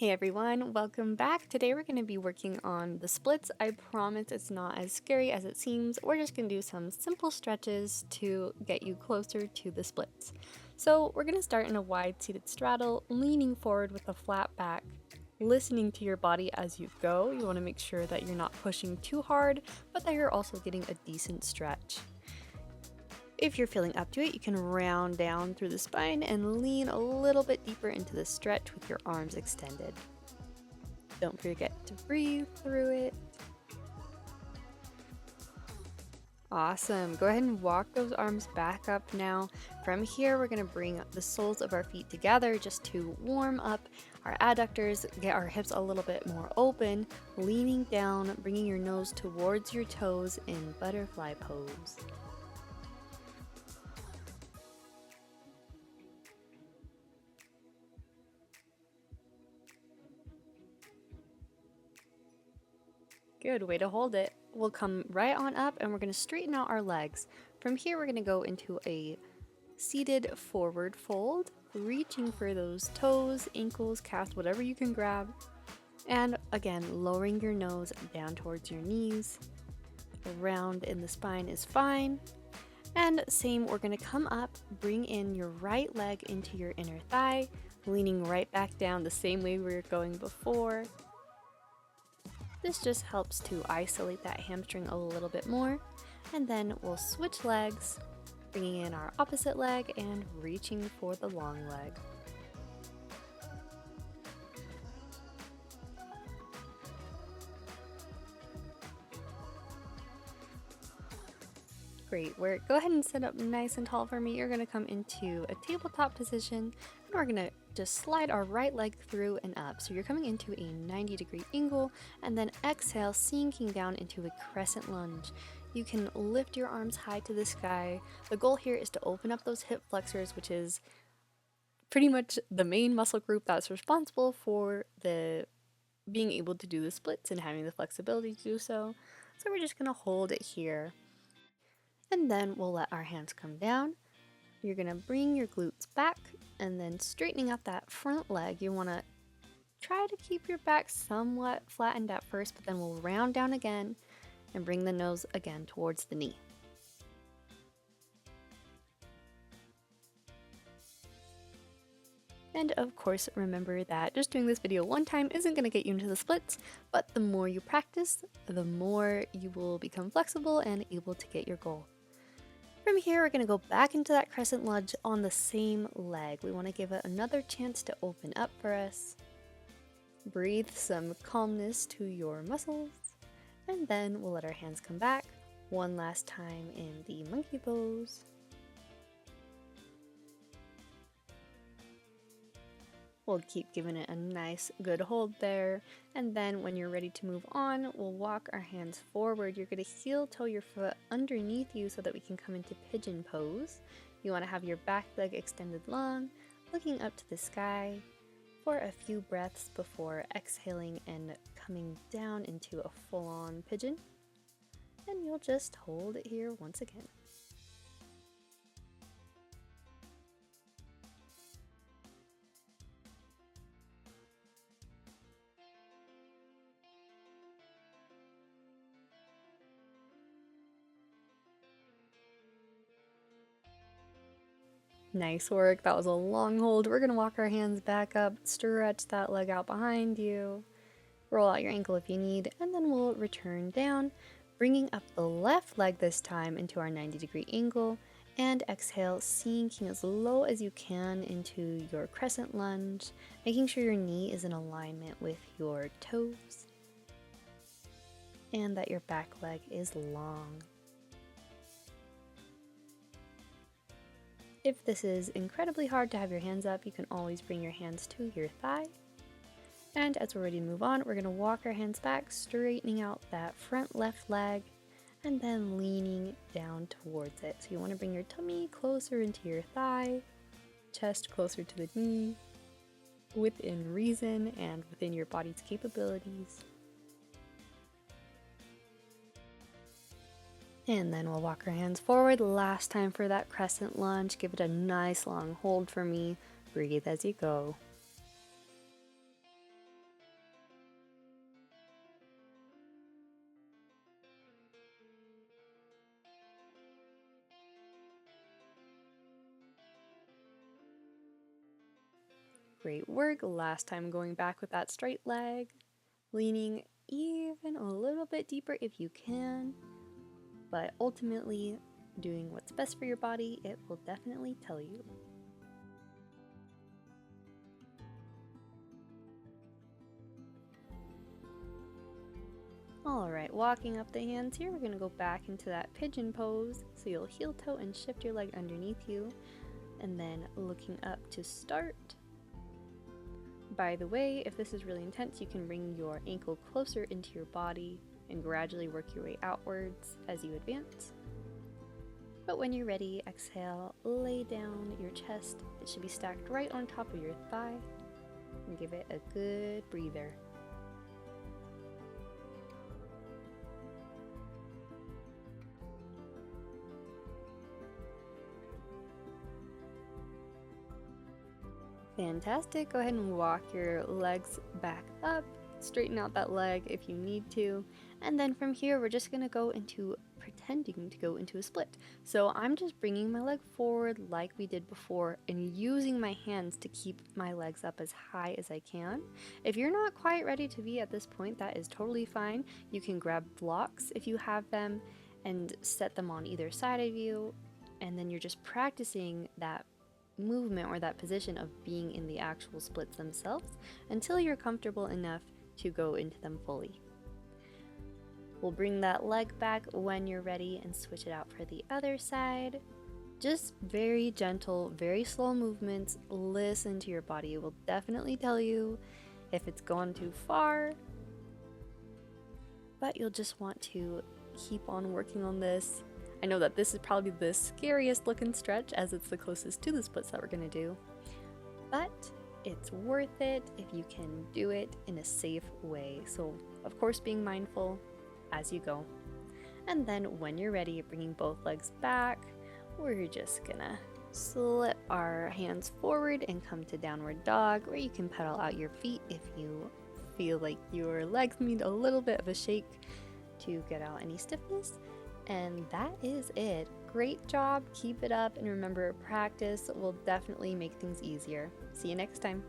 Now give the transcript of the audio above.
Hey everyone, welcome back. Today we're going to be working on the splits. I promise it's not as scary as it seems. We're just going to do some simple stretches to get you closer to the splits. So we're going to start in a wide seated straddle, leaning forward with a flat back, listening to your body as you go. You want to make sure that you're not pushing too hard, but that you're also getting a decent stretch. If you're feeling up to it, you can round down through the spine and lean a little bit deeper into the stretch with your arms extended. Don't forget to breathe through it. Awesome. Go ahead and walk those arms back up now. From here, we're going to bring the soles of our feet together just to warm up our adductors, get our hips a little bit more open, leaning down, bringing your nose towards your toes in butterfly pose. Good way to hold it. We'll come right on up and we're going to straighten out our legs. From here, we're going to go into a seated forward fold, reaching for those toes, ankles, calves, whatever you can grab. And again, lowering your nose down towards your knees. Round in the spine is fine. And same, we're going to come up, bring in your right leg into your inner thigh, leaning right back down the same way we were going before. This just helps to isolate that hamstring a little bit more. And then we'll switch legs, bringing in our opposite leg and reaching for the long leg. Great work. Go ahead and sit up nice and tall for me. You're going to come into a tabletop position and we're going to just slide our right leg through and up. So you're coming into a 90-degree angle and then exhale, sinking down into a crescent lunge. You can lift your arms high to the sky. The goal here is to open up those hip flexors, which is pretty much the main muscle group that's responsible for the being able to do the splits and having the flexibility to do so. So we're just going to hold it here. And then we'll let our hands come down. You're going to bring your glutes back and then straightening out that front leg. You want to try to keep your back somewhat flattened at first, but then we'll round down again and bring the nose again towards the knee. And of course, remember that just doing this video one time isn't going to get you into the splits, but the more you practice, the more you will become flexible and able to get your goal. From here, we're going to go back into that crescent lunge on the same leg. We want to give it another chance to open up for us. Breathe some calmness to your muscles. And then we'll let our hands come back one last time in the monkey pose. We'll keep giving it a nice good hold there, and then when you're ready to move on, we'll walk our hands forward. You're going to heel toe your foot underneath you so that we can come into pigeon pose. You want to have your back leg extended long, looking up to the sky for a few breaths before exhaling and coming down into a full-on pigeon. And you'll just hold it here once again. Nice work. That was a long hold. We're going to walk our hands back up, stretch that leg out behind you, roll out your ankle if you need, and then we'll return down, bringing up the left leg this time into our 90-degree angle, and exhale, sinking as low as you can into your crescent lunge, making sure your knee is in alignment with your toes, and that your back leg is long. If this is incredibly hard to have your hands up, you can always bring your hands to your thigh. And as we're ready to move on, we're going to walk our hands back, straightening out that front left leg, and then leaning down towards it. So you want to bring your tummy closer into your thigh, chest closer to the knee, within reason and within your body's capabilities. And then we'll walk our hands forward. Last time for that crescent lunge. Give it a nice long hold for me. Breathe as you go. Great work. Last time going back with that straight leg, leaning even a little bit deeper if you can, but ultimately doing what's best for your body, it will definitely tell you. Alright, walking up the hands here, we're going to go back into that pigeon pose. So you'll heel toe and shift your leg underneath you, and then looking up to start. By the way, if this is really intense, you can bring your ankle closer into your body and gradually work your way outwards as you advance. But when you're ready, exhale, lay down your chest. It should be stacked right on top of your thigh, and give it a good breather. Fantastic. Go ahead and walk your legs back up. Straighten out that leg if you need to. And then from here, we're just going to go into pretending to go into a split. So I'm just bringing my leg forward like we did before and using my hands to keep my legs up as high as I can. If you're not quite ready to be at this point, that is totally fine. You can grab blocks if you have them and set them on either side of you. And then you're just practicing that movement or that position of being in the actual splits themselves until you're comfortable enough to go into them fully. We'll bring that leg back when you're ready and switch it out for the other side. Just very gentle, very slow movements. Listen to your body. It will definitely tell you if it's gone too far, but you'll just want to keep on working on this. I know that this is probably the scariest looking stretch as it's the closest to the splits that we're going to do, but it's worth it if you can do it in a safe way. So of course being mindful as you go. And then when you're ready, bringing both legs back, we're just gonna slip our hands forward and come to downward dog, where you can pedal out your feet if you feel like your legs need a little bit of a shake to get out any stiffness. And that is it. Great job, keep it up, and remember, practice will definitely make things easier. See you next time.